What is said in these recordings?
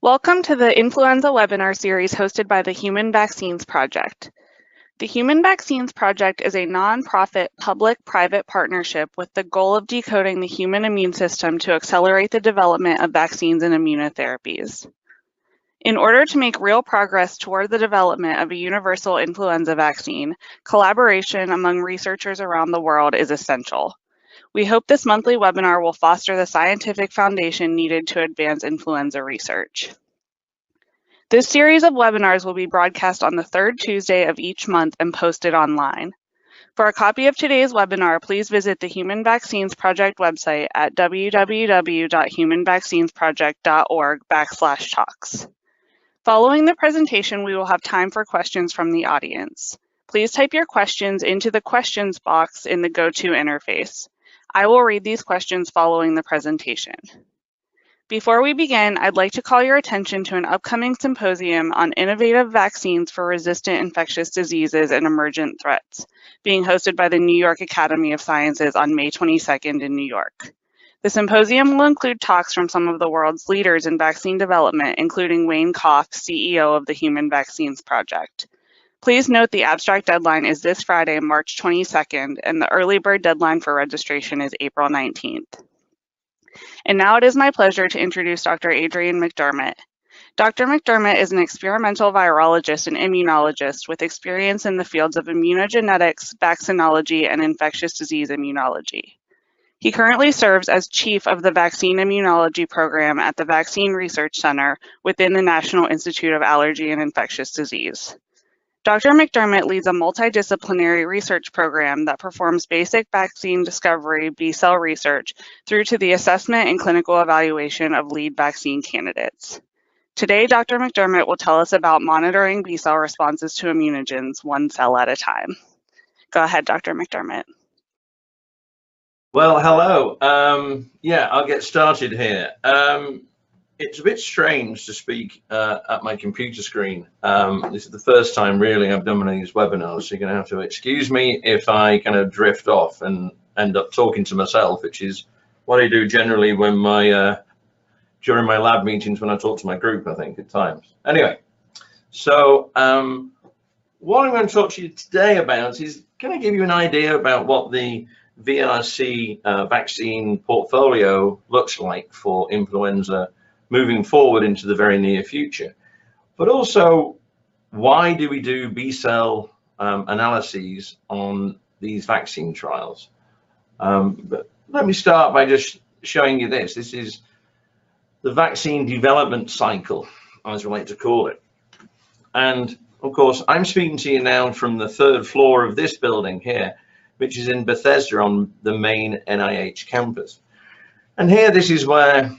Welcome to the Influenza webinar series hosted by the Human Vaccines Project. The Human Vaccines Project is a nonprofit public-private partnership with the goal of decoding the human immune system to accelerate the development of vaccines and immunotherapies. In order to make real progress toward the development of a universal influenza vaccine, collaboration among researchers around the world is essential. We hope this monthly webinar will foster the scientific foundation needed to advance influenza research. This series of webinars will be broadcast on the third Tuesday of each month and posted online. For a copy of today's webinar, please visit the Human Vaccines Project website at www.humanvaccinesproject.org/talks. Following the presentation, we will have time for questions from the audience. Please type your questions into the questions box in the GoTo interface. I will read these questions following the presentation. Before we begin, I'd like to call your attention to an upcoming symposium on innovative vaccines for resistant infectious diseases and emergent threats, being hosted by the New York Academy of Sciences on May 22nd in New York. The symposium will include talks from some of the world's leaders in vaccine development, including Wayne Koff, CEO of the Human Vaccines Project. Please note the abstract deadline is this Friday, March 22nd, and the early bird deadline for registration is April 19th. And now it is my pleasure to introduce Dr. Adrian McDermott. Dr. McDermott is an experimental virologist and immunologist with experience in the fields of immunogenetics, vaccinology, and infectious disease immunology. He currently serves as chief of the Vaccine Immunology Program at the Vaccine Research Center within the National Institute of Allergy and Infectious Disease. Dr. McDermott leads a multidisciplinary research program that performs basic vaccine discovery B-cell research through to the assessment and clinical evaluation of lead vaccine candidates. Today, Dr. McDermott will tell us about monitoring B-cell responses to immunogens one cell at a time. Go ahead, Dr. McDermott. Well, hello. I'll get started here. It's a bit strange to speak at my computer screen. This is the first time really I've done one of these webinars, so you're going to have to excuse me if I kind of drift off and end up talking to myself, which is what I do generally when during my lab meetings when I talk to my group, I think, at times. Anyway, so what I'm going to talk to you today about is going to give you an idea about what the VRC vaccine portfolio looks like for influenza moving forward into the very near future, but also why do we do B-cell analyses on these vaccine trials? But let me start by just showing you this. This is the vaccine development cycle, as we like to call it. And of course, I'm speaking to you now from the third floor of this building here, which is in Bethesda on the main NIH campus. And here, this is where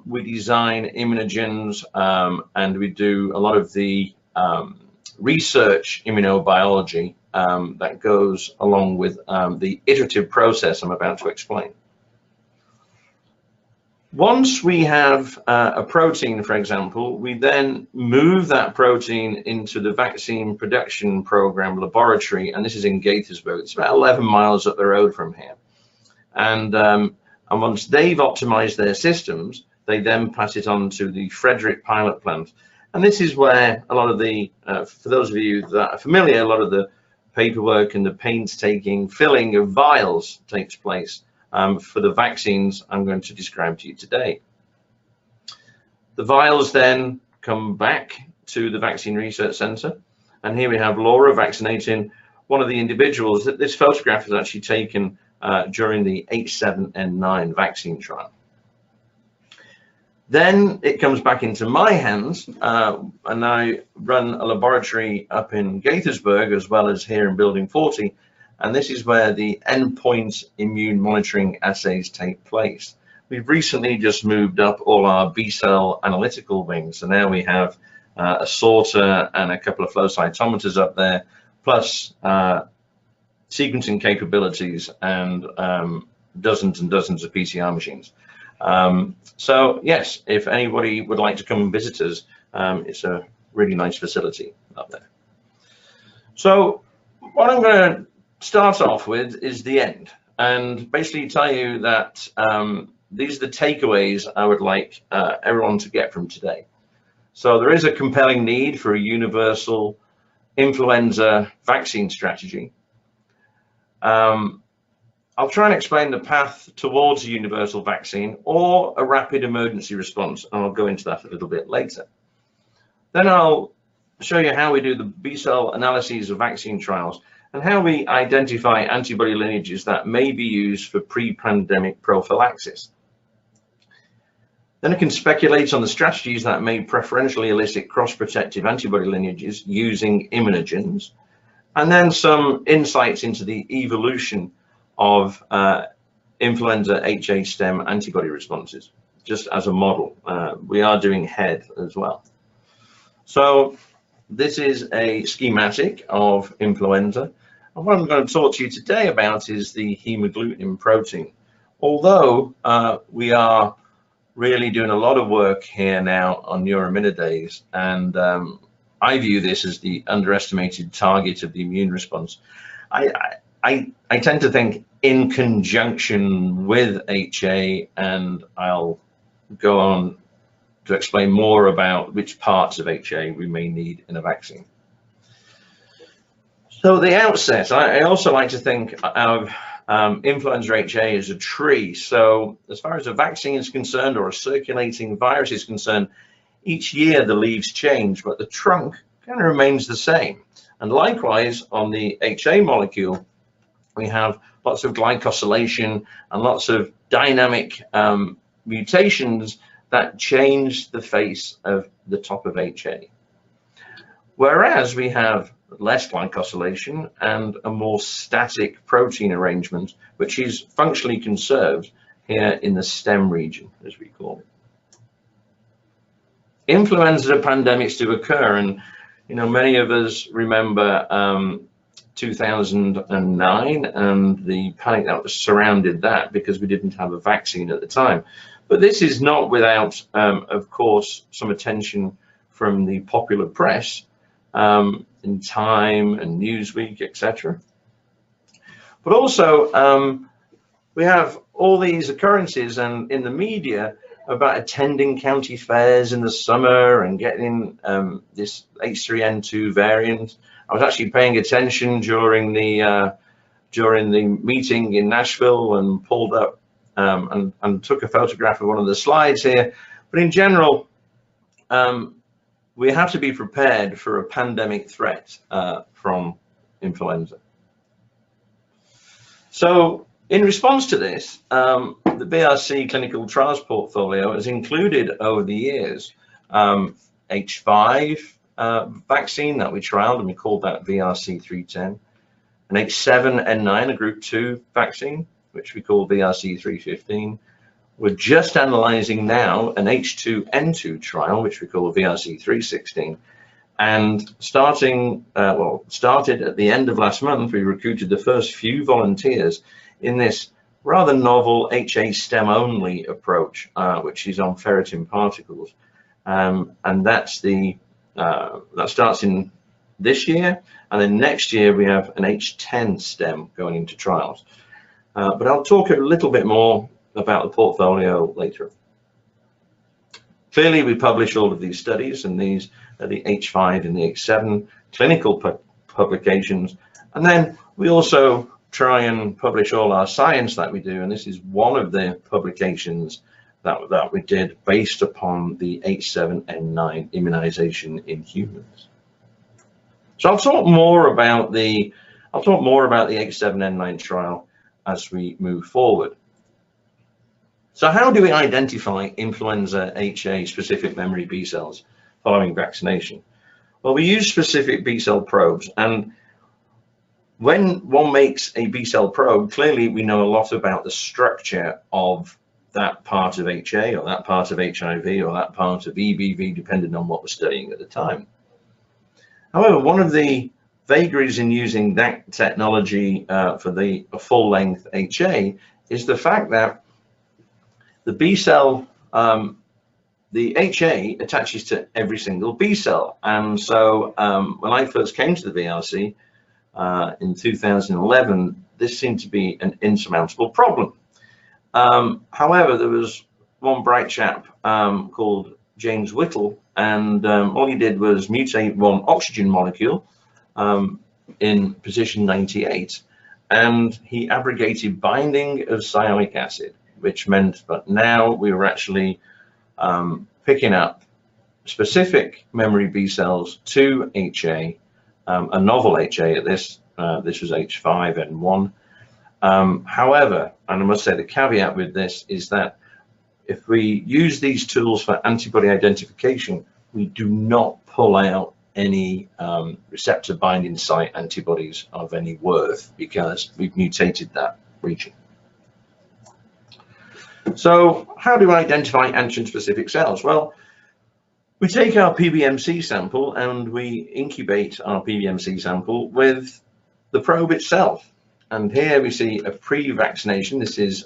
we design immunogens and we do a lot of the research immunobiology that goes along with the iterative process I'm about to explain. Once we have a protein, for example, we then move that protein into the vaccine production program laboratory, and this is in Gaithersburg. It's about 11 miles up the road from here. And once they've optimized their systems, they then pass it on to the Frederick pilot plant. And this is where a lot of the, for those of you that are familiar, a lot of the paperwork and the painstaking filling of vials takes place for the vaccines I'm going to describe to you today. The vials then come back to the Vaccine Research Center. And here we have Laura vaccinating one of the individuals. That this photograph is actually taken during the H7N9 vaccine trial. Then it comes back into my hands, and I run a laboratory up in Gaithersburg as well as here in Building 40, and this is where the endpoint immune monitoring assays take place. We've recently just moved up all our B-cell analytical wings, so now we have a sorter and a couple of flow cytometers up there, plus sequencing capabilities and dozens and dozens of PCR machines. So yes, if anybody would like to come and visit us, it's a really nice facility up there. So what I'm going to start off with is the end, and basically tell you that these are the takeaways I would like everyone to get from today. So there is a compelling need for a universal influenza vaccine strategy. I'll try and explain the path towards a universal vaccine or a rapid emergency response, and I'll go into that a little bit later. Then I'll show you how we do the B-cell analyses of vaccine trials and how we identify antibody lineages that may be used for pre-pandemic prophylaxis. Then I can speculate on the strategies that may preferentially elicit cross-protective antibody lineages using immunogens, and then some insights into the evolution of influenza HA stem antibody responses, just as a model. We are doing head as well. So this is a schematic of influenza. And what I'm going to talk to you today about is the hemagglutinin protein. Although we are really doing a lot of work here now on neuraminidase, and I view this as the underestimated target of the immune response. I tend to think in conjunction with HA, and I'll go on to explain more about which parts of HA we may need in a vaccine. So at the outset, I also like to think of influenza HA as a tree. So as far as a vaccine is concerned, or a circulating virus is concerned, each year the leaves change, but the trunk kind of remains the same. And likewise, on the HA molecule, we have lots of glycosylation and lots of dynamic mutations that change the face of the top of HA. Whereas we have less glycosylation and a more static protein arrangement, which is functionally conserved here in the stem region, as we call it. Influenza pandemics do occur, and many of us remember 2009 and the panic that surrounded that because we didn't have a vaccine at the time. But this is not without, of course, some attention from the popular press in Time and Newsweek, etc. But also, we have all these occurrences and in the media about attending county fairs in the summer and getting this H3N2 variant. I was actually paying attention during the meeting in Nashville and pulled up and took a photograph of one of the slides here. But in general, we have to be prepared for a pandemic threat from influenza. So in response to this, the BRC clinical trials portfolio has included over the years H5 vaccine that we trialed, and we called that VRC 310, an H7N9, a group 2 vaccine, which we call VRC 315. We're just analyzing now an H2N2 trial, which we call VRC 316. And started at the end of last month, we recruited the first few volunteers in this rather novel HA stem only approach, which is on ferritin particles. And that's that starts in this year, and then next year we have an H10 stem going into trials. But I'll talk a little bit more about the portfolio later. Clearly, we publish all of these studies, and these are the H5 and the H7 clinical publications. And then we also try and publish all our science that we do, and this is one of the publications that we did based upon the H7N9 immunization in humans. So I'll talk more about the H7N9 trial as we move forward. So how do we identify influenza HA specific memory B cells following vaccination? Well, we use specific B cell probes, and when one makes a B cell probe, clearly we know a lot about the structure of that part of HA or that part of HIV or that part of EBV, depending on what we're studying at the time. However, one of the vagaries in using that technology for the full-length HA is the fact that the B cell, the HA attaches to every single B cell. And so when I first came to the VRC in 2011, this seemed to be an insurmountable problem. However, there was one bright chap called James Whittle, and all he did was mutate one oxygen molecule in position 98, and he abrogated binding of sialic acid, which meant that now we were actually picking up specific memory B cells to HA, a novel HA at this. This was H5N1. However, and I must say the caveat with this is that if we use these tools for antibody identification, we do not pull out any receptor binding site antibodies of any worth because we've mutated that region. So how do we identify antigen-specific cells? Well, we take our PBMC sample and we incubate our PBMC sample with the probe itself. And here we see a pre-vaccination. This is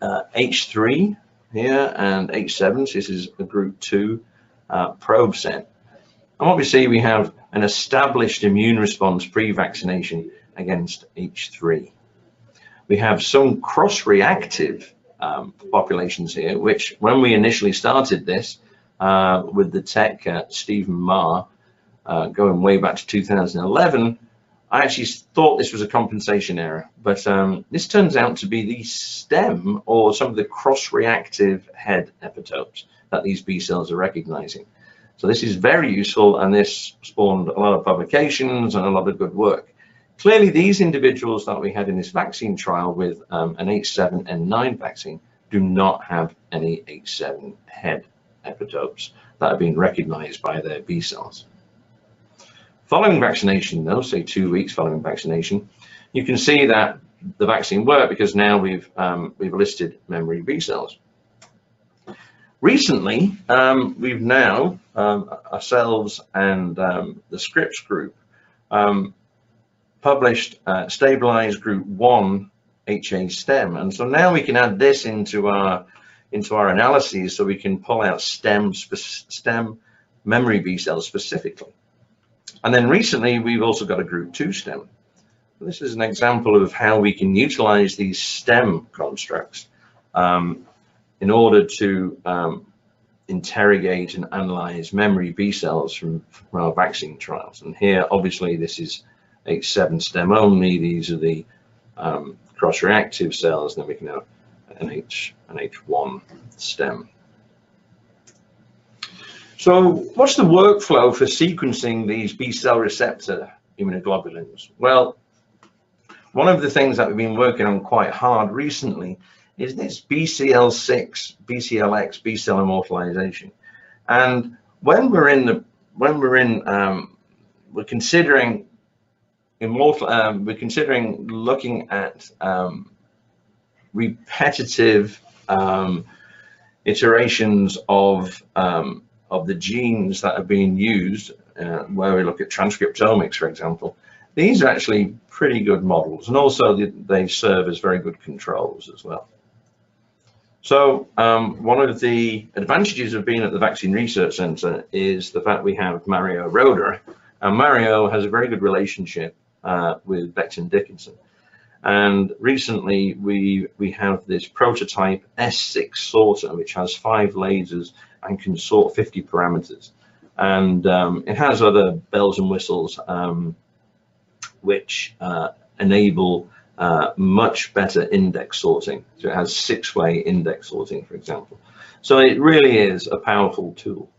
H3 here and H7. So this is a group 2 probe set. And what we see, we have an established immune response pre-vaccination against H3. We have some cross-reactive populations here, which when we initially started this with the tech Stephen Marr, going way back to 2011, I actually thought this was a compensation error, but this turns out to be the stem or some of the cross-reactive head epitopes that these B cells are recognizing. So this is very useful, and this spawned a lot of publications and a lot of good work. Clearly, these individuals that we had in this vaccine trial with an H7N9 vaccine do not have any H7 head epitopes that have been recognized by their B cells. Following vaccination, though, say 2 weeks following vaccination, you can see that the vaccine worked because now we've listed memory B cells. Recently, we've now ourselves and the Scripps group published stabilized group 1 HA stem, and so now we can add this into our analyses, so we can pull out stem memory B cells specifically. And then recently, we've also got a group 2 stem. This is an example of how we can utilize these stem constructs in order to interrogate and analyze memory B cells from our vaccine trials. And here, obviously, this is H7 stem only. These are the cross-reactive cells. Then we can have an H1 stem. So what's the workflow for sequencing these B cell receptor immunoglobulins? Well, one of the things that we've been working on quite hard recently is this BCL6, BCLX, B cell immortalization. And when we're considering looking at repetitive iterations of the genes that are being used, where we look at transcriptomics, for example. These are actually pretty good models, and also they serve as very good controls as well. So one of the advantages of being at the Vaccine Research Center is the fact we have Mario Roeder, and Mario has a very good relationship with Becton Dickinson. And recently we have this prototype S6 sorter, which has 5 lasers and can sort 50 parameters. And it has other bells and whistles which enable much better index sorting. So it has 6-way index sorting, for example. So it really is a powerful tool.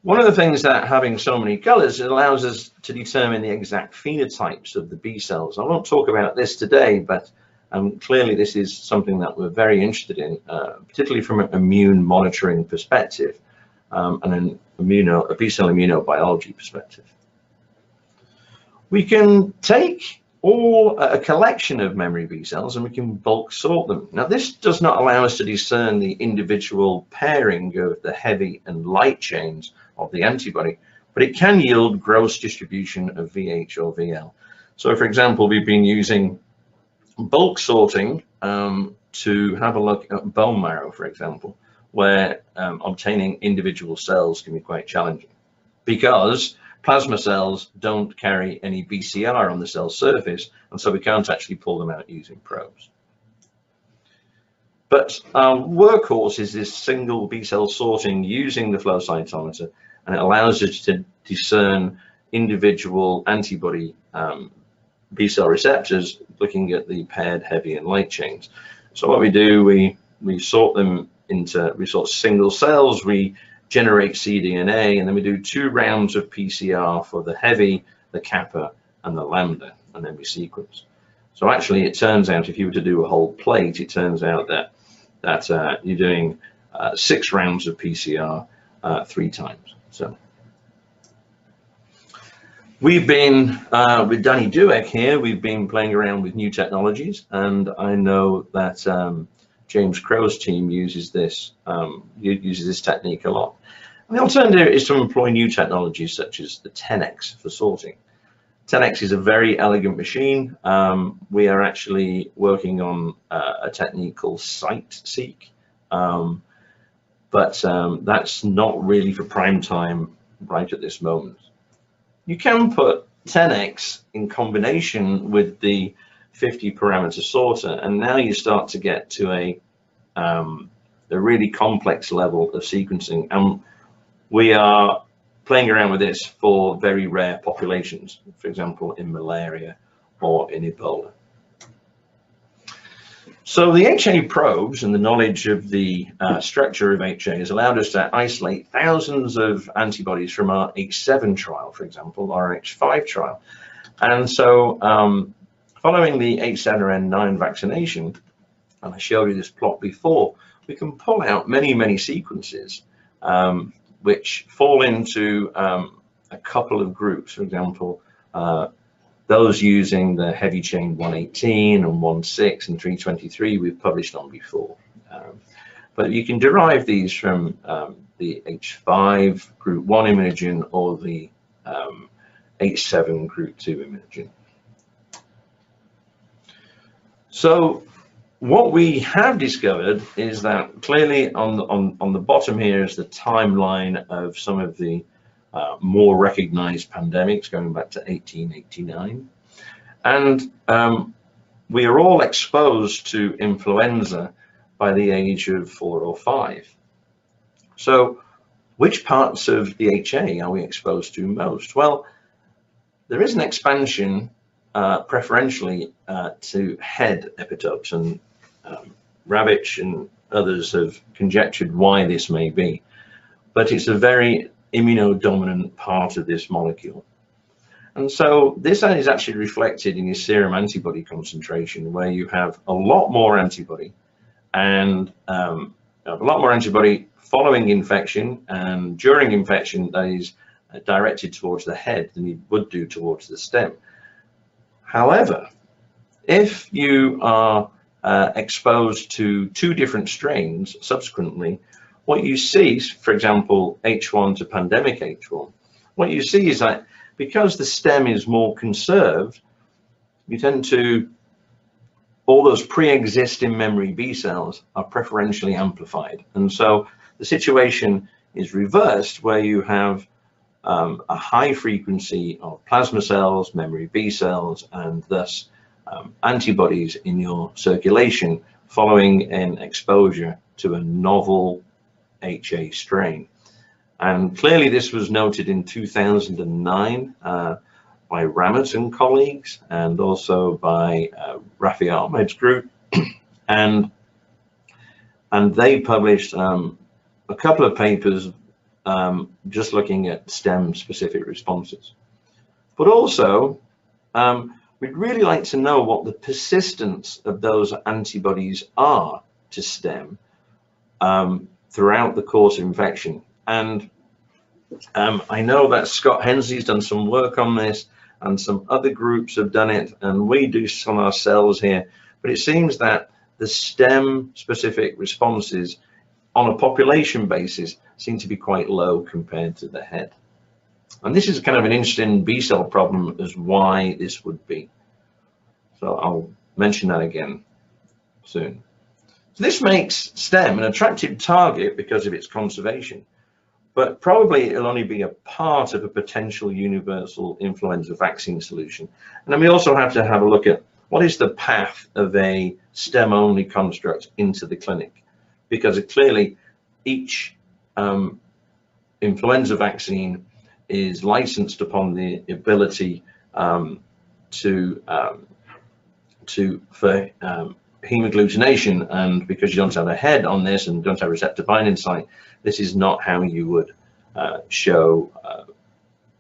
One of the things that having so many colors, it allows us to determine the exact phenotypes of the B cells. I won't talk about this today, but clearly this is something that we're very interested in, particularly from an immune monitoring perspective and a B cell immunobiology perspective. We can take a collection of memory B cells and we can bulk sort them. Now, this does not allow us to discern the individual pairing of the heavy and light chains of the antibody, but it can yield gross distribution of VH or VL. So, for example, we've been using bulk sorting to have a look at bone marrow, for example, where obtaining individual cells can be quite challenging because plasma cells don't carry any BCR on the cell surface, and so we can't actually pull them out using probes. But our workhorse is this single B cell sorting using the flow cytometer, and it allows us to discern individual antibody B cell receptors, looking at the paired heavy and light chains. So what we do, we sort them into, we sort single cells, we generate cDNA, and then we do 2 rounds of PCR for the heavy, the kappa, and the lambda, and then we sequence. So actually, it turns out, if you were to do a whole plate, it turns out that you're doing 6 rounds of PCR 3 times. So we've been, with Danny Dueck here, we've been playing around with new technologies, and I know that James Crow's team uses this technique a lot. And the alternative is to employ new technologies such as the 10x for sorting. 10x is a very elegant machine. We are actually working on a technique called site-seq, but that's not really for prime time right at this moment. You can put 10x in combination with the 50 parameter sorter, and now you start to get to a really complex level of sequencing. And we are playing around with this for very rare populations, for example, in malaria or in Ebola. So the HA probes and the knowledge of the structure of HA has allowed us to isolate thousands of antibodies from our H7 trial, for example, our H5 trial. And so following the H7N9 vaccination, and I showed you this plot before, we can pull out many, many sequences which fall into a couple of groups. For example, those using the heavy chain 118 and 16 and 323 we've published on before. But you can derive these from the H5 group 1 immunogen or the H7 group 2 immunogen. So what we have discovered is that clearly on the bottom here is the timeline of some of the more recognized pandemics going back to 1889. And we are all exposed to influenza by the age of 4 or 5. So which parts of the HA are we exposed to most? Well, there is an expansion preferentially to head epitopes, and Ravitch and others have conjectured why this may be, but it's a very immunodominant part of this molecule. And so this is actually reflected in your serum antibody concentration, where you have a lot more antibody, and a lot more antibody following infection and during infection that is directed towards the head than you would do towards the stem. However, if you are exposed to 2 different strains subsequently, what you see, for example, H1 to pandemic H1, what you see is that because the stem is more conserved, you tend to, all those pre-existing memory B cells are preferentially amplified. And so the situation is reversed, where you have a high frequency of plasma cells, memory B cells, and thus antibodies in your circulation following an exposure to a novel HA strain. And clearly this was noted in 2009 by Ramett and colleagues, and also by Rafi Ahmed's group, and they published a couple of papers just looking at stem specific responses. But also we'd really like to know what the persistence of those antibodies are to stem throughout the course of infection. And I know that Scott Hensley's done some work on this, and some other groups have done it, and we do some ourselves here, but it seems that the stem specific responses on a population basis seem to be quite low compared to the head. And this is kind of an interesting B cell problem as why this would be. So I'll mention that again soon. So this makes stem an attractive target because of its conservation, but probably it'll only be a part of a potential universal influenza vaccine solution. And then we also have to have a look at what is the path of a stem-only construct into the clinic? Because clearly each influenza vaccine is licensed upon the ability for hemagglutination, and because you don't have a head on this and don't have a receptor binding site, this is not how you would show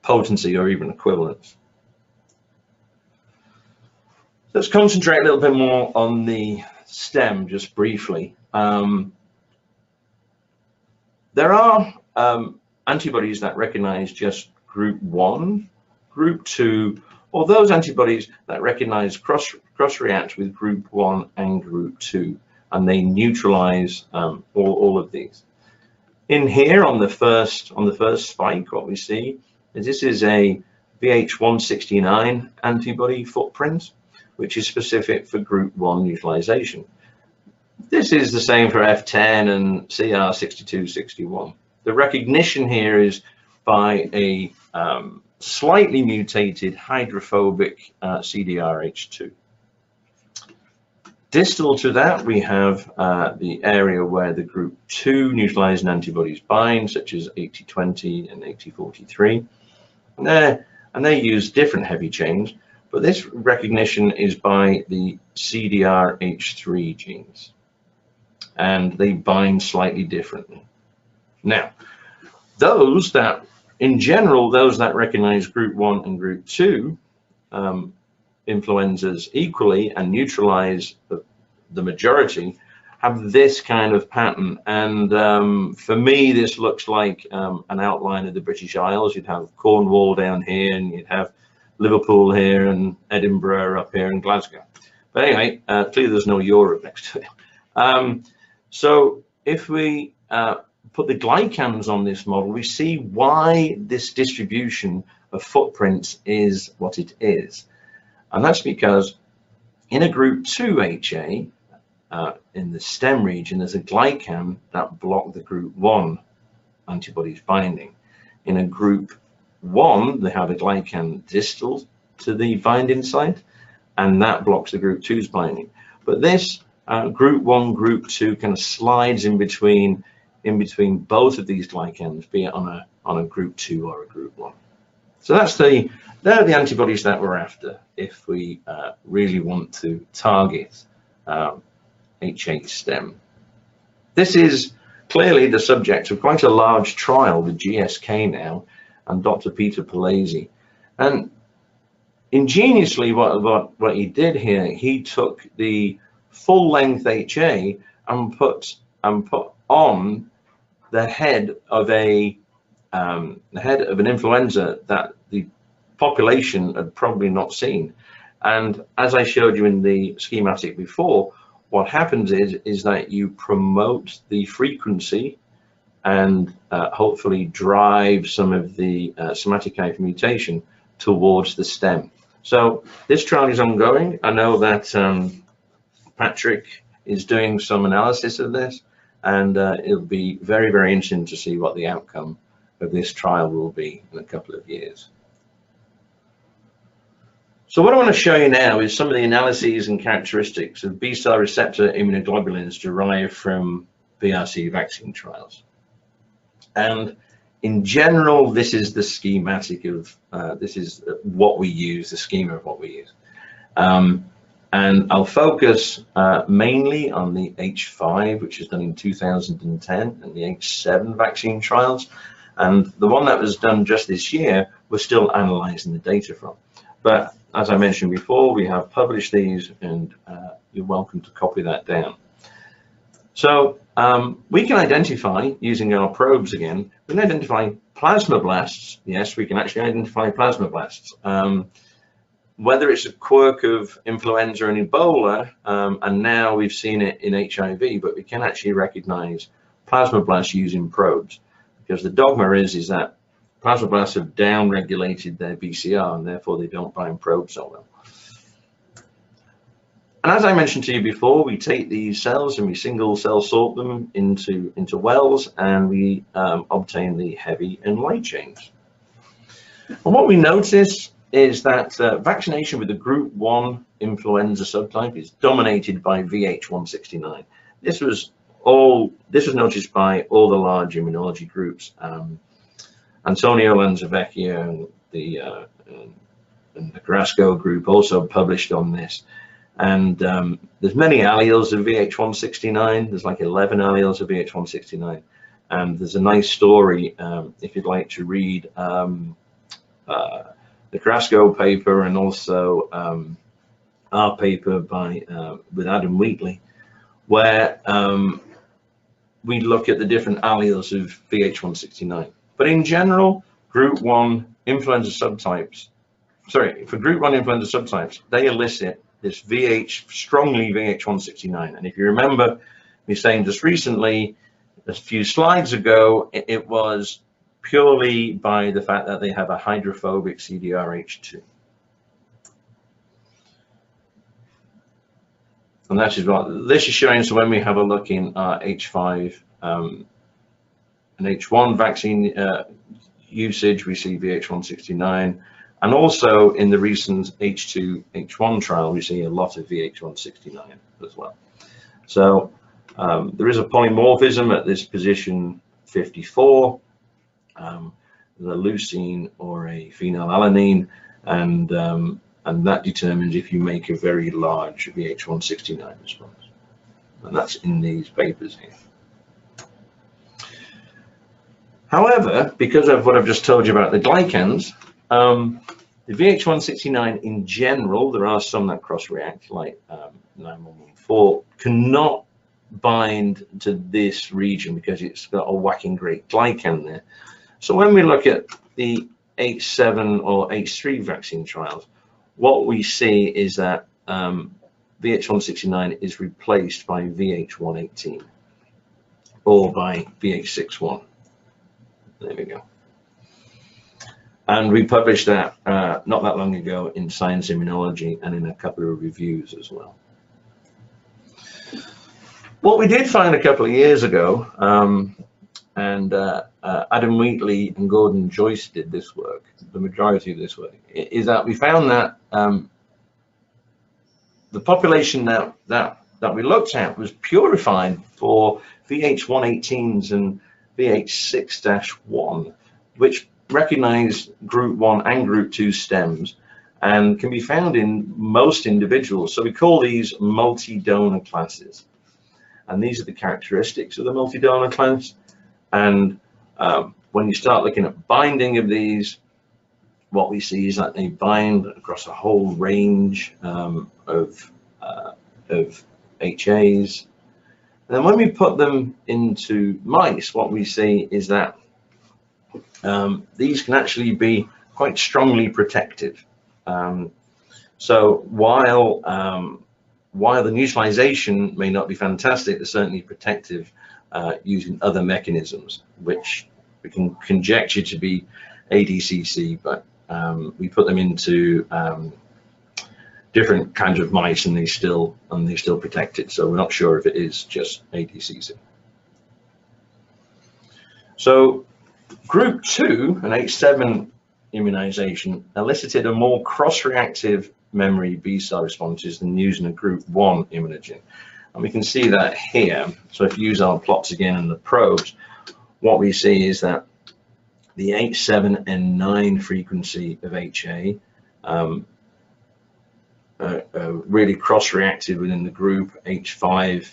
potency or even equivalence. Let's concentrate a little bit more on the stem just briefly. There are antibodies that recognize just group 1, group 2, or those antibodies that recognize cross-react with group 1 and group 2, and they neutralize all of these. In here on the first spike, what we see is this is a VH169 antibody footprint, which is specific for group 1 neutralization. This is the same for F10 and CR6261. The recognition here is by a slightly mutated hydrophobic CDRH2. Distal to that, we have the area where the group 2 neutralizing antibodies bind, such as 8020 and 8043. And they use different heavy chains, but this recognition is by the CDRH3 genes, and they bind slightly differently. Now, those that, in general, those that recognize group 1 and group 2 influenzas equally and neutralize the majority have this kind of pattern. And for me, this looks like an outline of the British Isles. You'd have Cornwall down here, and you'd have Liverpool here, and Edinburgh up here, and Glasgow. But anyway, clearly there's no Europe next to it. So if we put the glycans on this model, we see why this distribution of footprints is what it is. And that's because in a group 2 HA, in the stem region, there's a glycan that block the group 1 antibodies binding. In a group 1, they have a glycan distal to the binding site, and that blocks the group 2's binding. But this group 1, group 2 kind of slides in between both of these glycans, be it on a group 2 or a group 1. So they're the antibodies that we're after if we really want to target HA stem. This is clearly the subject of quite a large trial with GSK now and Dr. Peter Palese. And ingeniously, what he did here, he took the full-length HA and put on the head of an influenza that the population had probably not seen. And as I showed you in the schematic before, what happens is that you promote the frequency and hopefully drive some of the somatic hypermutation towards the stem. So this trial is ongoing. I know that Patrick is doing some analysis of this, and it'll be very, very interesting to see what the outcome of this trial will be in a couple of years. So what I want to show you now is some of the analyses and characteristics of B-cell receptor immunoglobulins derived from BRC vaccine trials. And in general, this is the schematic of, this is what we use, the schema of what we use. And I'll focus mainly on the H5, which is done in 2010, and the H7 vaccine trials. And the one that was done just this year, we're still analyzing the data from. But as I mentioned before, we have published these, and you're welcome to copy that down. So we can identify, using our probes again, we can identify plasmablasts. Yes, we can actually identify plasmablasts. Whether it's a quirk of influenza and Ebola, and now we've seen it in HIV, but we can actually recognize plasmablasts using probes, because the dogma is that plasmablasts have down-regulated their BCR, and therefore they don't bind probes so well. And as I mentioned to you before, we take these cells and we single cell sort them into wells, and we obtain the heavy and light chains. And what we notice is that vaccination with the group 1 influenza subtype is dominated by VH169. This was noticed by all the large immunology groups. Antonio Lanzavecchia and the Carrasco group also published on this. And there's many alleles of VH169. There's like 11 alleles of VH169. And there's a nice story, if you'd like to read the Carrasco paper and also our paper with Adam Wheatley, where we look at the different alleles of VH169. But in general, group 1 influenza subtypes, for group 1 influenza subtypes, they elicit this strongly VH169. And if you remember me saying just recently, a few slides ago, it was purely by the fact that they have a hydrophobic CDRH2. And that is what this is showing. So when we have a look in our H5 and H1 vaccine usage, we see VH169. And also in the recent H2, H1 trial, we see a lot of VH169 as well. So there is a polymorphism at this position 54, the leucine or a phenylalanine, and that determines if you make a very large VH169 response. And that's in these papers here. However, because of what I've just told you about the glycans, the VH169 in general, there are some that cross-react, like 9114, cannot bind to this region because it's got a whacking great glycan there. So when we look at the H7 or H3 vaccine trials, what we see is that VH169 is replaced by VH118 or by VH61. There we go. And we published that not that long ago in Science Immunology and in a couple of reviews as well. What we did find a couple of years ago, and Adam Wheatley and Gordon Joyce did this work, the majority of this work, is that we found that the population that we looked at was purified for VH118s and VH6-1, which recognize group 1 and group 2 stems and can be found in most individuals. So we call these multi-donor classes. And these are the characteristics of the multi-donor class. And when you start looking at binding of these, what we see is that they bind across a whole range of HAs. And then when we put them into mice, what we see is that these can actually be quite strongly protective. So while the neutralization may not be fantastic, they're certainly protective using other mechanisms, which we can conjecture to be ADCC, but we put them into different kinds of mice and they still protect it. So we're not sure if it is just ADCC. So group 2, an H7 immunization, elicited a more cross-reactive memory B-cell responses than using a group 1 immunogen. And we can see that here. So if you use our plots again and the probes, what we see is that the H7 and 9 frequency of HA really cross-reacted within the group H5,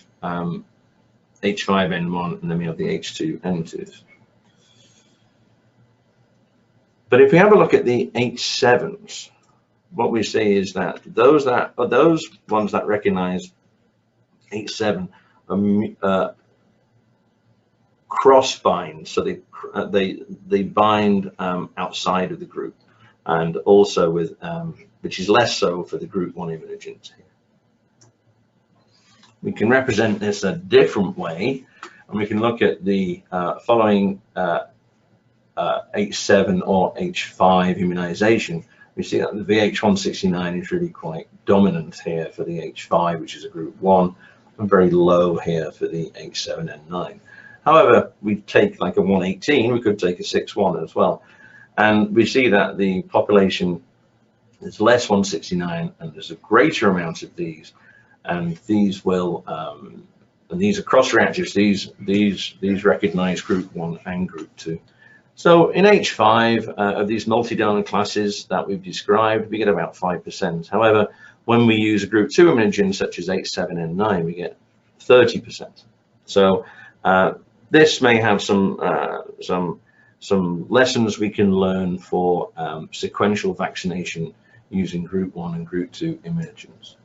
H5N1, and then we have the H2N2s. But if we have a look at the H7s, what we see is that those ones that recognize H7 cross-bind, so they bind outside of the group, and also with which is less so for the group 1 immunogens here. We can represent this a different way, and we can look at the following H7 or H5 immunization. We see that the VH169 is really quite dominant here for the H5, which is a group 1, and very low here for the H7 and 9. However, we take like a 118, we could take a 6-1 as well. And we see that the population there's less 169, and there's a greater amount of these, and these will, and these are cross-reactives. These recognize group 1 and group 2. So in H5 of these multi-donor classes that we've described, we get about 5%. However, when we use a group 2 immunogen such as H7N9, we get 30%. So this may have some lessons we can learn for sequential vaccination using group 1 and group 2 immunogens.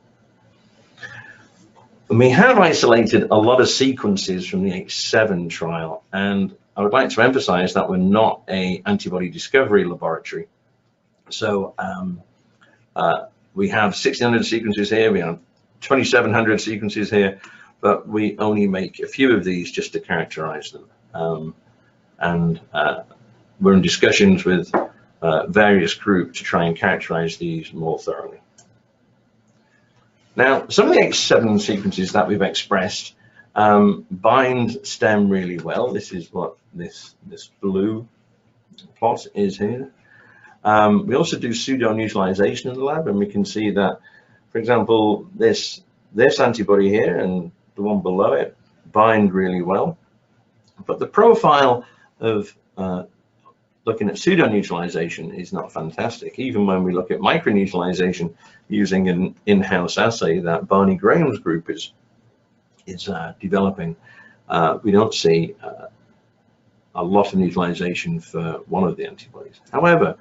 And we have isolated a lot of sequences from the H7 trial, and I would like to emphasize that we're not an antibody discovery laboratory. So we have 1,600 sequences here, we have 2,700 sequences here, but we only make a few of these just to characterize them. We're in discussions with various groups to try and characterize these more thoroughly. Now, some of the H7 sequences that we've expressed bind stem really well. This is what this blue plot is here. We also do pseudo-neutralization in the lab, and we can see that, for example, this antibody here and the one below it bind really well. But the profile of looking at pseudo-neutralization is not fantastic. Even when we look at microneutralization using an in-house assay that Barney Graham's group is developing, we don't see a lot of neutralization for one of the antibodies. However,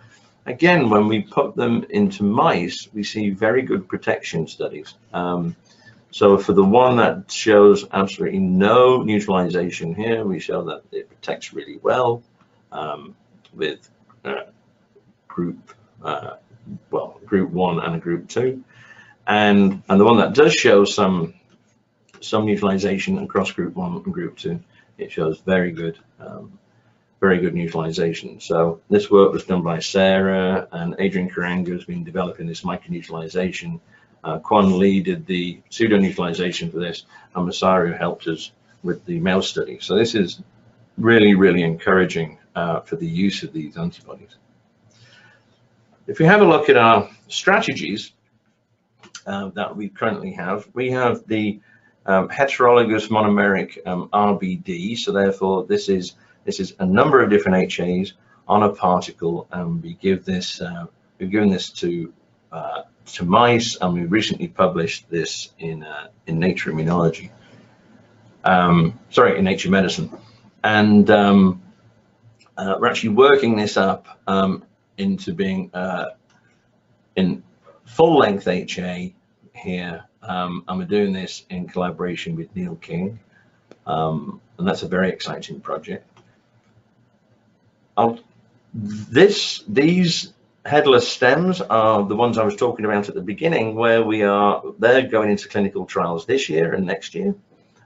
again, when we put them into mice, we see very good protection studies. So for the one that shows absolutely no neutralization here, we show that it protects really well with group 1 and a group 2, and the one that does show some neutralization across group 1 and group 2, it shows very good neutralization. So this work was done by Sarah, and Adrian McDermott has been developing this microneutralization. Quan Lee did the pseudo-neutralization for this, and Masaru helped us with the mouse study. So this is really, really encouraging for the use of these antibodies. If we have a look at our strategies that we currently have, we have the heterologous monomeric RBD. So therefore, this is a number of different HAs on a particle, and we give this we've given this to mice, and we recently published this in Nature Immunology. Sorry, in Nature Medicine, and we're actually working this up into being in full-length HA here, and we're doing this in collaboration with Neil King, and that's a very exciting project. These headless stems are the ones I was talking about at the beginning, where they're going into clinical trials this year and next year,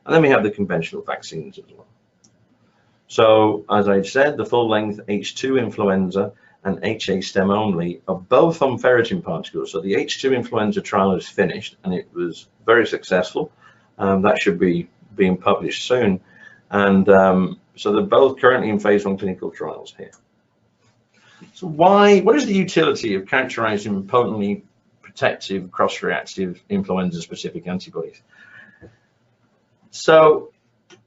and then we have the conventional vaccines as well. So as I said, the full-length H2 influenza and HA stem only are both on ferritin particles. So the H2 influenza trial is finished, and it was very successful. That should be being published soon, and so they're both currently in phase 1 clinical trials here. So what is the utility of characterizing potently protective cross-reactive influenza-specific antibodies? So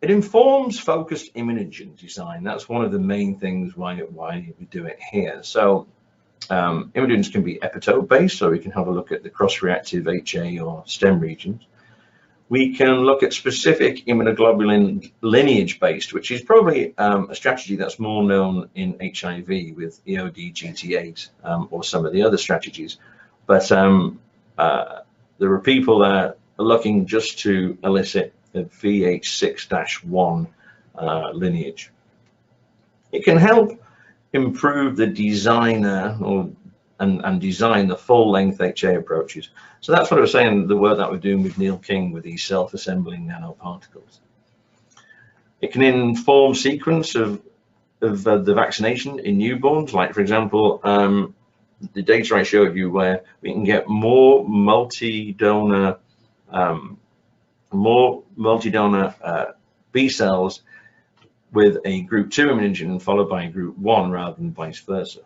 it informs focused immunogen design. That's one of the main things why we do it here. So immunogens can be epitope-based, so we can have a look at the cross-reactive HA or stem regions. We can look at specific immunoglobulin lineage-based, which is probably a strategy that's more known in HIV with EOD-GT8 or some of the other strategies. But there are people that are looking just to elicit a VH6-1 lineage. It can help improve the designer and design the full-length HA approaches. So that's what I was saying, the work that we're doing with Neil King with these self-assembling nanoparticles. It can inform sequence of the vaccination in newborns, like for example, the data I showed you where we can get more multi-donor B cells with a group 2 immunogen followed by a group 1 rather than vice versa.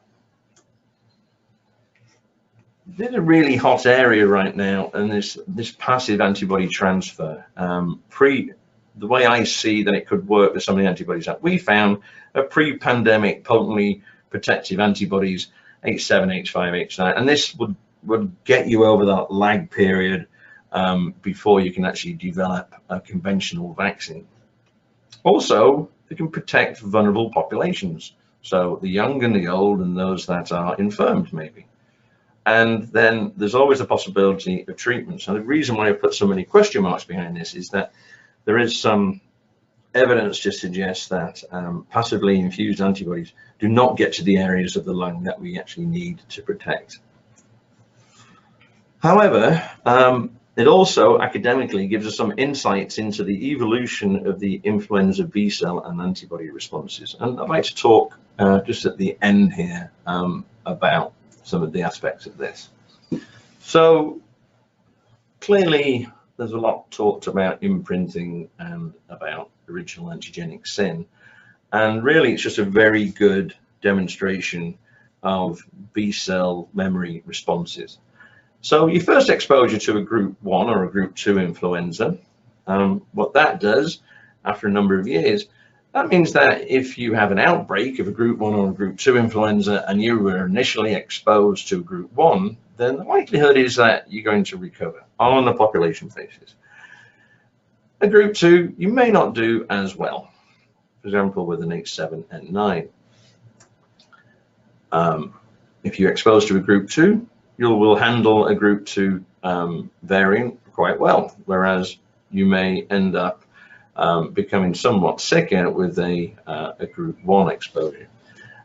There's a really hot area right now, and this passive antibody transfer. The way I see that it could work with some of the antibodies that we found are pre-pandemic potently protective antibodies, H7, H5, H9, and this would get you over that lag period before you can actually develop a conventional vaccine. Also, they can protect vulnerable populations, so the young and the old and those that are infirmed maybe. And then there's always the possibility of treatments. And the reason why I put so many question marks behind this is that there is some evidence to suggest that passively infused antibodies do not get to the areas of the lung that we actually need to protect. However, it also academically gives us some insights into the evolution of the influenza B cell and antibody responses. And I'd like to talk just at the end here about some of the aspects of this. So clearly there's a lot talked about imprinting and about original antigenic sin, and really it's just a very good demonstration of B cell memory responses. So your first exposure to a group 1 or a group 2 influenza, what that does after a number of years, that means that if you have an outbreak of a group 1 or a group 2 influenza and you were initially exposed to group 1, then the likelihood is that you're going to recover on a population basis. A group 2, you may not do as well, for example, with an H7N9. If you're exposed to a group 2, you will handle a group 2 variant quite well, whereas you may end up becoming somewhat sicker with a group 1 exposure.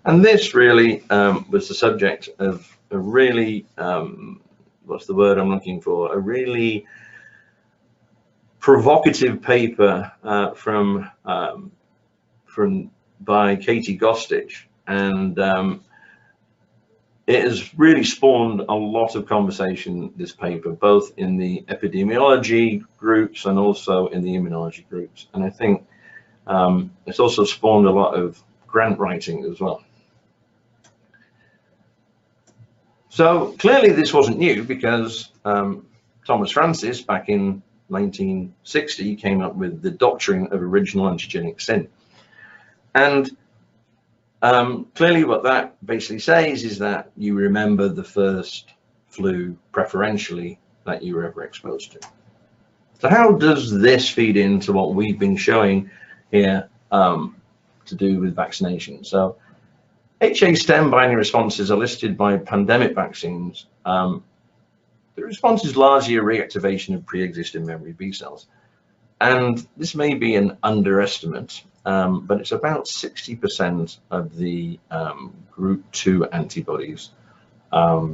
And this really was the subject of a really, what's the word I'm looking for, a really provocative paper by Katie Gostich, and it has really spawned a lot of conversation, this paper, both in the epidemiology groups and also in the immunology groups. And I think it's also spawned a lot of grant writing as well. So clearly this wasn't new, because Thomas Francis back in 1960 came up with the doctrine of original antigenic sin. And clearly what that basically says is that you remember the first flu preferentially that you were ever exposed to. So how does this feed into what we've been showing here to do with vaccination? So HA stem binding responses are listed by pandemic vaccines. The response is largely a reactivation of pre-existing memory B cells. And this may be an underestimate, but it's about 60% of the group 2 antibodies are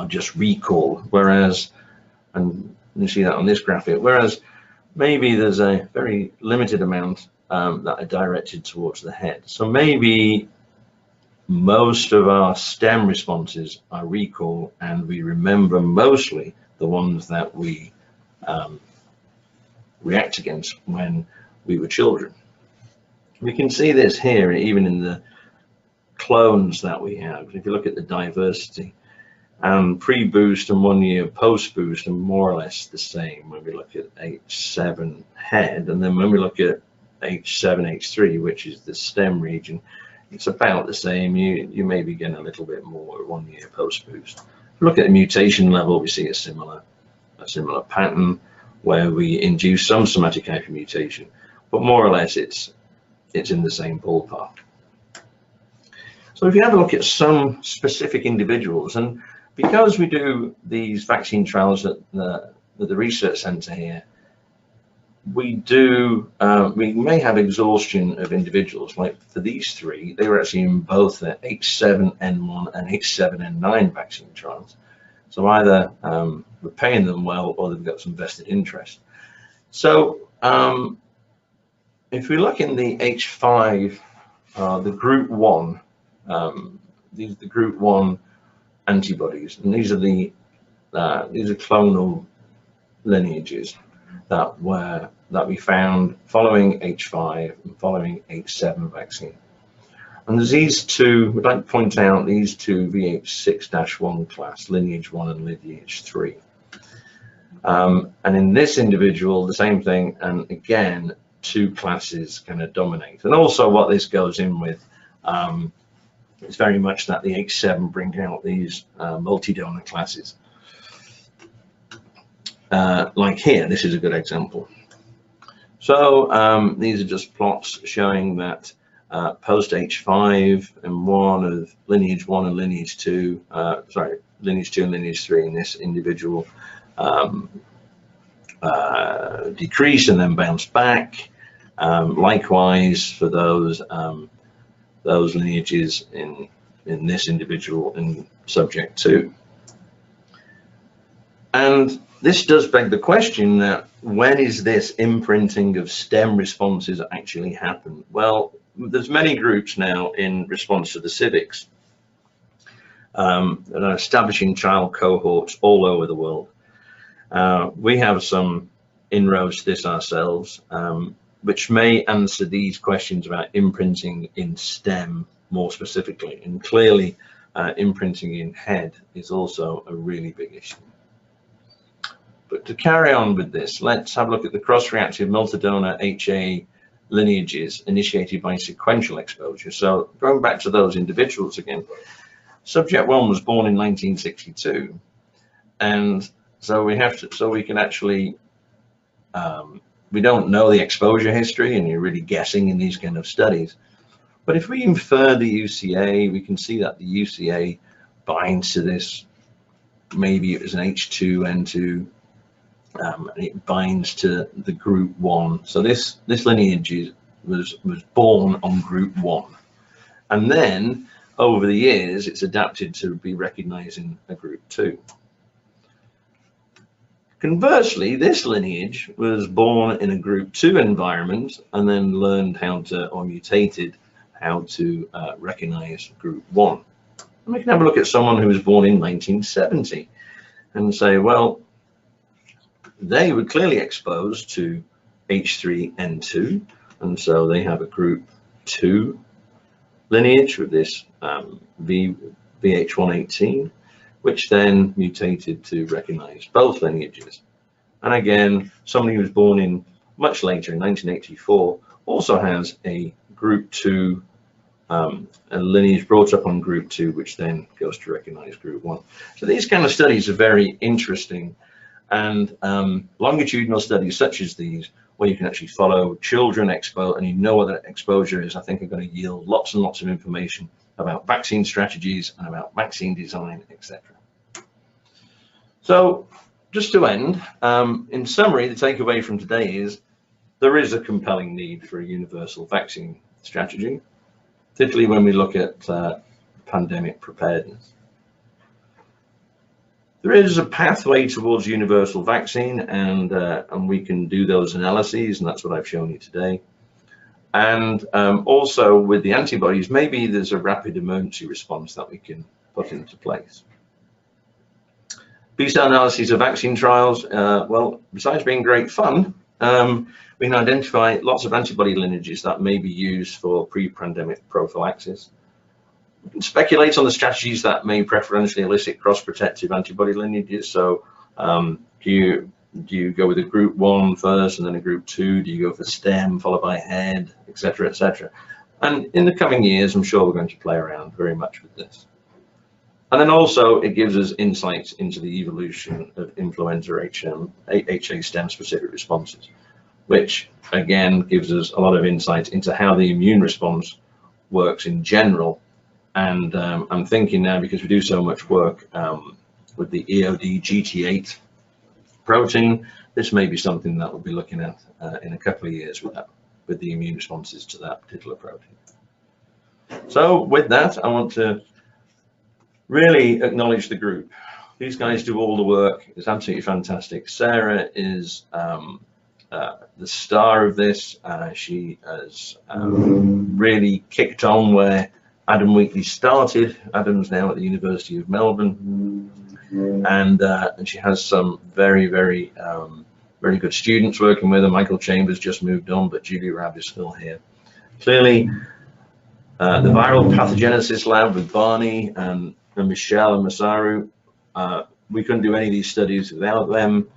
just recall, whereas, and you see that on this graphic, whereas maybe there's a very limited amount that are directed towards the head. So maybe most of our stem responses are recall, and we remember mostly the ones that we react against when we were children. We can see this here even in the clones that we have. If you look at the diversity, pre-boost and 1 year post-boost are more or less the same when we look at H7-head, and then when we look at H7H3, which is the stem region, it's about the same. You may be getting a little bit more 1 year post-boost. If we look at the mutation level, we see a similar pattern where we induce some somatic hypermutation, but more or less it's in the same ballpark. So if you have a look at some specific individuals, and because we do these vaccine trials at the research center here, we may have exhaustion of individuals. Like for these three, they were actually in both the H7N1 and H7N9 vaccine trials. So either we're paying them well, or they've got some vested interest. So if we look in the H5, the group 1, these are the group 1 antibodies, and these are clonal lineages that we found following H5 and following H7 vaccine. And there's these two, we'd like to point out these two VH6-1 class, lineage 1 and lineage 3. And in this individual, the same thing, and again, two classes kind of dominate. And also what this goes in with is very much that the H7 bring out these multi-donor classes. Like here, this is a good example. So these are just plots showing that post H5 and one of lineage 1 and lineage 2, lineage 2 and lineage 3 in this individual decrease and then bounce back. Likewise for those lineages in this individual in subject 2. And this does beg the question that when is this imprinting of stem responses actually happen? Well, there's many groups now in response to the civics that are establishing child cohorts all over the world. We have some inroads to this ourselves, which may answer these questions about imprinting in stem more specifically. And clearly, imprinting in head is also a really big issue. But to carry on with this, let's have a look at the cross-reactive multi-donor HA lineages initiated by sequential exposure. So going back to those individuals again, subject 1 was born in 1962, and so we can actually we don't know the exposure history, and you're really guessing in these kind of studies. But if we infer the UCA, we can see that the UCA binds to this. Maybe it was an H2N2. It binds to the group 1. So this lineage was born on group 1, and then over the years it's adapted to be recognizing a group 2. Conversely, this lineage was born in a group 2 environment and then learned how to, or mutated how to recognize group 1. And we can have a look at someone who was born in 1970 and say, well, they were clearly exposed to H3N2, and so they have a group 2 lineage with this VH118, which then mutated to recognize both lineages. And again, somebody who was born in much later, in 1984, also has a group 2, a lineage brought up on group 2, which then goes to recognize group 1. So these kind of studies are very interesting. And longitudinal studies such as these, where you can actually follow children exposed and you know what that exposure is, I think are going to yield lots and lots of information about vaccine strategies and about vaccine design, etc. So just to end, in summary, the takeaway from today is there is a compelling need for a universal vaccine strategy, particularly when we look at pandemic preparedness. There is a pathway towards universal vaccine, and we can do those analyses, and that's what I've shown you today. And also with the antibodies, maybe there's a rapid emergency response that we can put into place. B-cell analyses of vaccine trials, well, besides being great fun, we can identify lots of antibody lineages that may be used for pre-pandemic prophylaxis. We can speculate on the strategies that may preferentially elicit cross-protective antibody lineages. So do you go with a group 1 first and then a group 2? Do you go for stem followed by head, etc., etc.? And in the coming years, I'm sure we're going to play around very much with this. And then also it gives us insights into the evolution of influenza HA stem specific responses, which again gives us a lot of insight into how the immune response works in general. And I'm thinking now, because we do so much work with the EOD GT8 protein, this may be something that we'll be looking at in a couple of years with the immune responses to that particular protein. So with that, I want to really acknowledge the group. These guys do all the work. It's absolutely fantastic. Sarah is the star of this. She has really kicked on where Adam Wheatley started. Adam's now at the University of Melbourne, and she has some very good students working with her. Michael Chambers just moved on, but Julie Rabb is still here. Clearly, The viral pathogenesis lab with Barney and Michelle and Masaru, we couldn't do any of these studies without them.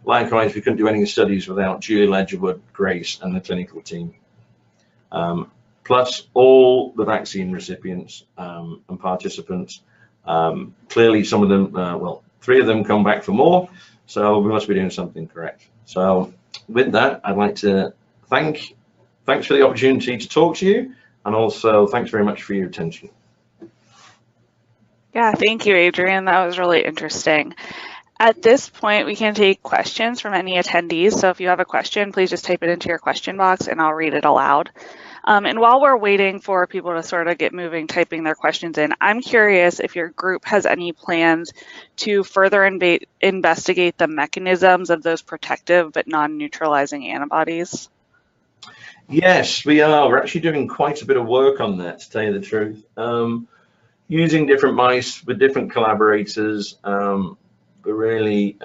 Likewise, we couldn't do any studies without Julie Ledgerwood, Grace, and the clinical team. Plus all the vaccine recipients and participants. Clearly, some of them, well, 3 of them come back for more, so we must be doing something correct. So with that, I'd like to thanks for the opportunity to talk to you, and also thanks very much for your attention. Yeah, thank you, Adrian. That was really interesting. At this point, we can take questions from any attendees. So if you have a question, please just type it into your question box and I'll read it aloud. And while we're waiting for people to sort of get moving, typing their questions in, I'm curious if your group has any plans to further investigate the mechanisms of those protective but non-neutralizing antibodies. Yes, we are. We're actually doing quite a bit of work on that, to tell you the truth. Using different mice with different collaborators, we're really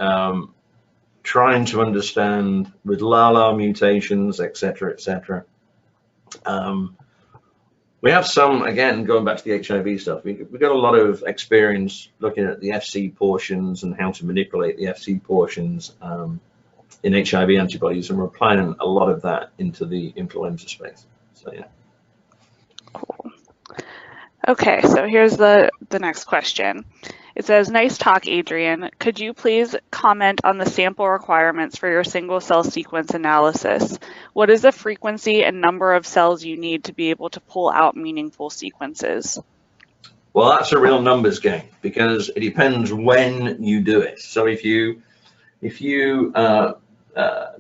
trying to understand with LALA mutations, etc., etc. We have some, again, going back to the HIV stuff, we've got a lot of experience looking at the FC portions and how to manipulate the FC portions in HIV antibodies, and we're applying a lot of that into the influenza space. So yeah. Cool. Okay, so here's the next question. It says, nice talk, Adrian. Could you please comment on the sample requirements for your single cell sequence analysis? What is the frequency and number of cells you need to be able to pull out meaningful sequences? Well, that's a real numbers game because it depends when you do it. So if you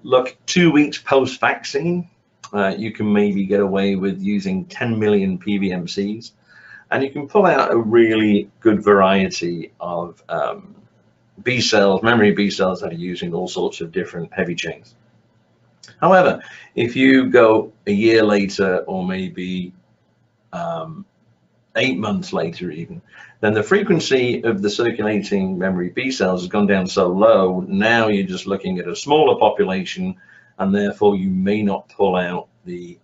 look 2 weeks post-vaccine, you can maybe get away with using 10 million PBMCs. And you can pull out a really good variety of B cells, memory B cells that are using all sorts of different heavy chains. However, if you go a year later, or maybe 8 months later even, then the frequency of the circulating memory B cells has gone down so low, now you're just looking at a smaller population, and therefore you may not pull out the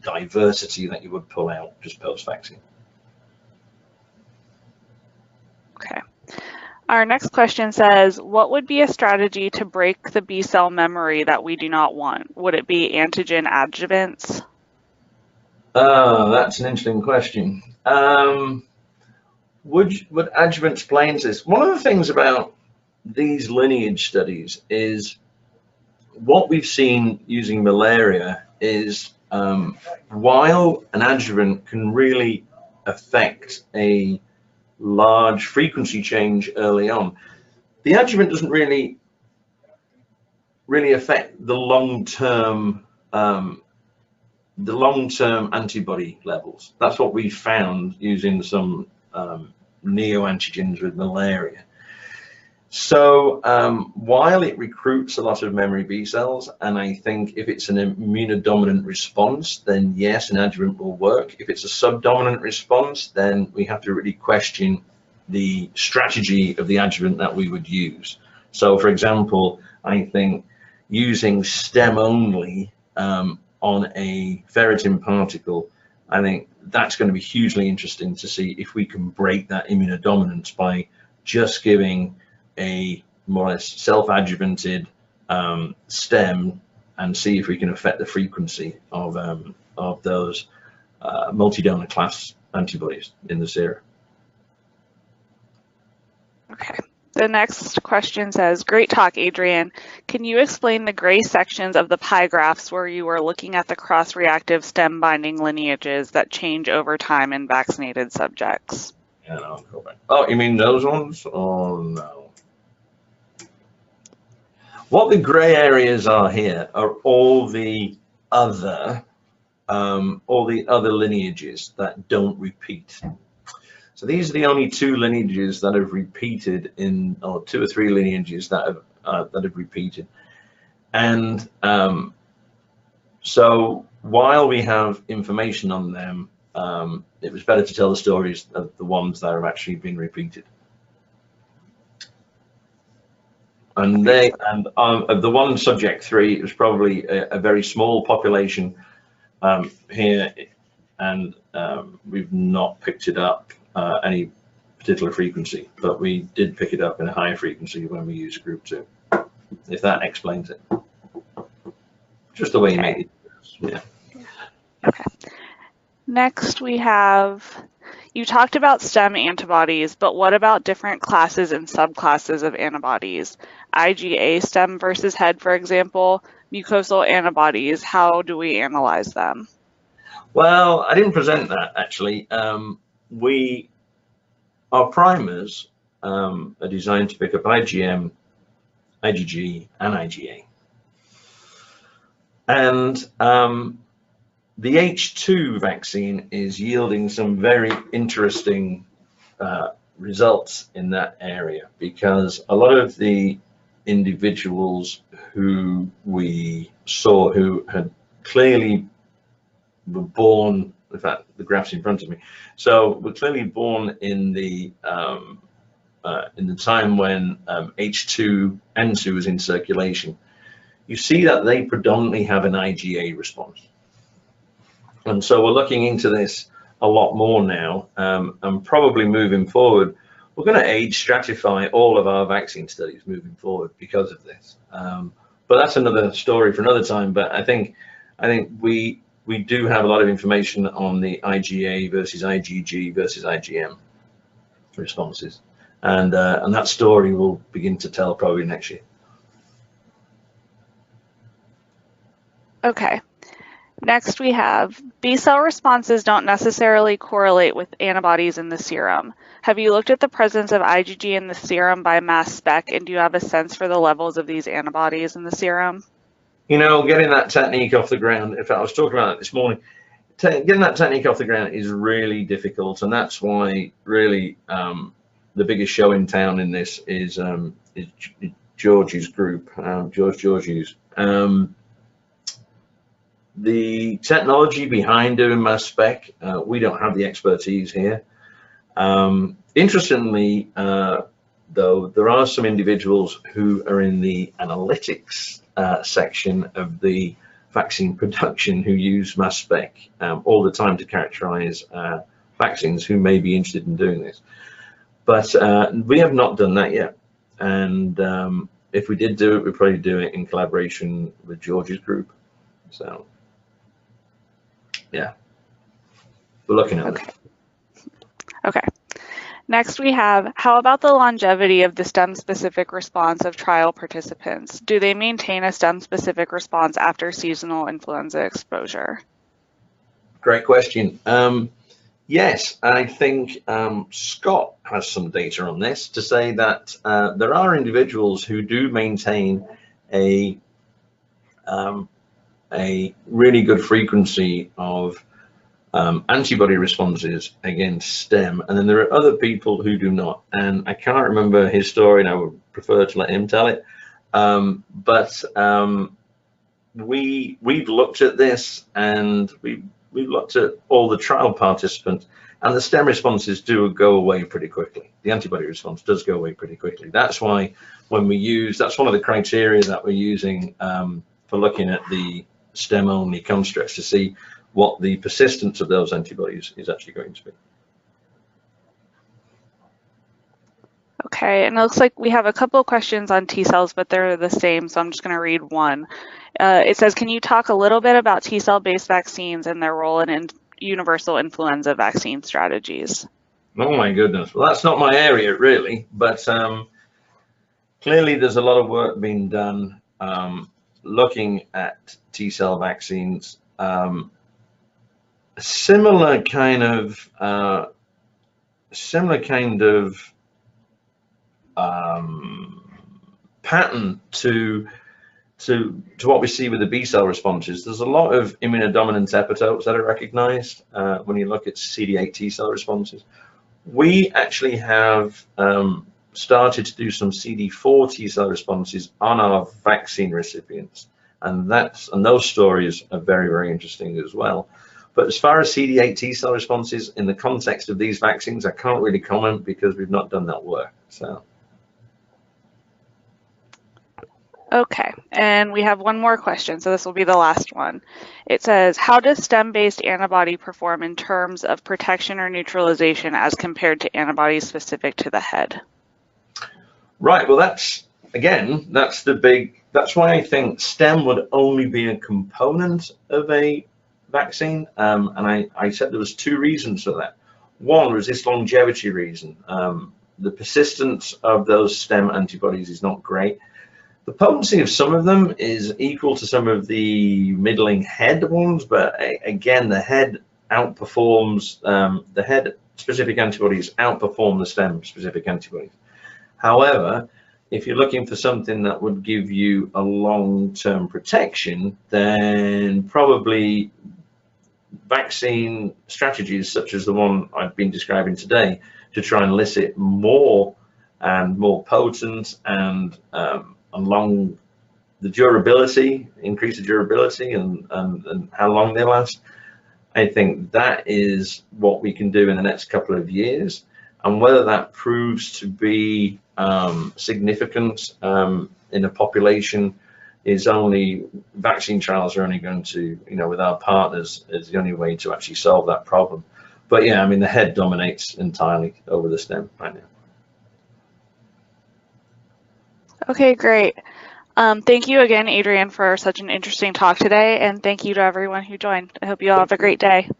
diversity that you would pull out just post-vaccine. Okay. Our next question says, what would be a strategy to break the B cell memory that we do not want? Would it be antigen adjuvants? That's an interesting question. Would adjuvants play into this? One of the things about these lineage studies is what we've seen using malaria is while an adjuvant can really affect a large frequency change early on, the adjuvant doesn't really affect the long-term antibody levels. That's what we found using some neoantigens with malaria. So while it recruits a lot of memory B cells, and I think if it's an immunodominant response, then yes, an adjuvant will work. If it's a subdominant response, then we have to really question the strategy of the adjuvant that we would use. So for example, I think using stem only on a ferritin particle, I think that's going to be hugely interesting to see if we can break that immunodominance by just giving a more or less self-adjuvanted stem and see if we can affect the frequency of those multi-donor class antibodies in the serum. Okay. The next question says, great talk, Adrian. Can you explain the gray sections of the pie graphs where you were looking at the cross-reactive stem binding lineages that change over time in vaccinated subjects? Yeah, I'll go back. Oh, you mean those ones? Oh, no. What the gray areas are here are all the other lineages that don't repeat. So these are the only 2 lineages that have repeated in, or 2 or 3 lineages that have repeated. And so while we have information on them, it was better to tell the stories of the ones that have actually been repeated. And of the one subject 3, it was probably a very small population here, and we've not picked it up any particular frequency, but we did pick it up in a higher frequency when we use group 2, if that explains it. Just the way you make it. Yeah. Okay. Next we have, you talked about STEM antibodies, but what about different classes and subclasses of antibodies? IgA stem versus head, for example, mucosal antibodies, how do we analyze them? Well, I didn't present that actually. Our primers are designed to pick up IgM, IgG, and IgA. And the H2 vaccine is yielding some very interesting results in that area, because a lot of the individuals who we saw who had clearly were born, in fact, the graph's in front of me, so were clearly born in the time when H2N2 was in circulation. You see that they predominantly have an IgA response. And so we're looking into this a lot more now, and probably moving forward, we're going to age stratify all of our vaccine studies moving forward because of this. But that's another story for another time. But I think we do have a lot of information on the IgA versus IgG versus IgM responses, and that story will begin to tell probably next year. Okay. Next we have, B-cell responses don't necessarily correlate with antibodies in the serum. Have you looked at the presence of IgG in the serum by mass spec, and do you have a sense for the levels of these antibodies in the serum? You know, getting that technique off the ground, in fact, I was talking about it this morning, getting that technique off the ground is really difficult, and that's why really the biggest show in town in this is George's group, George Georgiou's. The technology behind doing mass spec, we don't have the expertise here. Interestingly, though, there are some individuals who are in the analytics section of the vaccine production who use mass spec all the time to characterize vaccines, who may be interested in doing this. But we have not done that yet. And if we did do it, we'd probably do it in collaboration with George's group. So. Yeah, we're looking at it. Okay. Next we have, how about the longevity of the STEM-specific response of trial participants? Do they maintain a STEM-specific response after seasonal influenza exposure? Great question. Yes, I think Scott has some data on this to say that there are individuals who do maintain a really good frequency of antibody responses against STEM, and then there are other people who do not. And I can't remember his story, and I would prefer to let him tell it. But we've looked at this, and we've looked at all the trial participants, and the STEM responses do go away pretty quickly. The antibody response does go away pretty quickly. That's why when we use, that's one of the criteria that we're using for looking at the STEM-only constructs to see what the persistence of those antibodies is actually going to be. Okay, and it looks like we have a couple of questions on T cells, but they're the same, so I'm just going to read one. It says, can you talk a little bit about T cell-based vaccines and their role in universal influenza vaccine strategies? Oh my goodness, well that's not my area really, but clearly there's a lot of work being done looking at T cell vaccines. Similar kind of pattern to what we see with the B cell responses. There's a lot of immunodominant epitopes that are recognized when you look at CD8 T cell responses. We actually have started to do some CD4 T cell responses on our vaccine recipients, and those stories are very, very interesting as well. But as far as CD8 T cell responses in the context of these vaccines, I can't really comment because we've not done that work. So. Okay, and we have one more question, so this will be the last one. It says, how does stem-based antibody perform in terms of protection or neutralization as compared to antibodies specific to the head? Right, well, that's why I think stem would only be a component of a vaccine. And I said there was two reasons for that. One was this longevity reason. The persistence of those stem antibodies is not great. The potency of some of them is equal to some of the middling head ones, but again, the head outperforms, the head specific antibodies outperform the stem specific antibodies. However, if you're looking for something that would give you a long-term protection, then probably vaccine strategies such as the one I've been describing today to try and elicit more and more potent and along the durability, increase the durability and how long they last. I think that is what we can do in the next couple of years. And whether that proves to be significant in a population is only, vaccine trials are only going to, with our partners, is the only way to actually solve that problem. But yeah, I mean, the head dominates entirely over the stem right now. Okay, great. Thank you again, Adrian, for such an interesting talk today, and thank you to everyone who joined. I hope you all have a great day.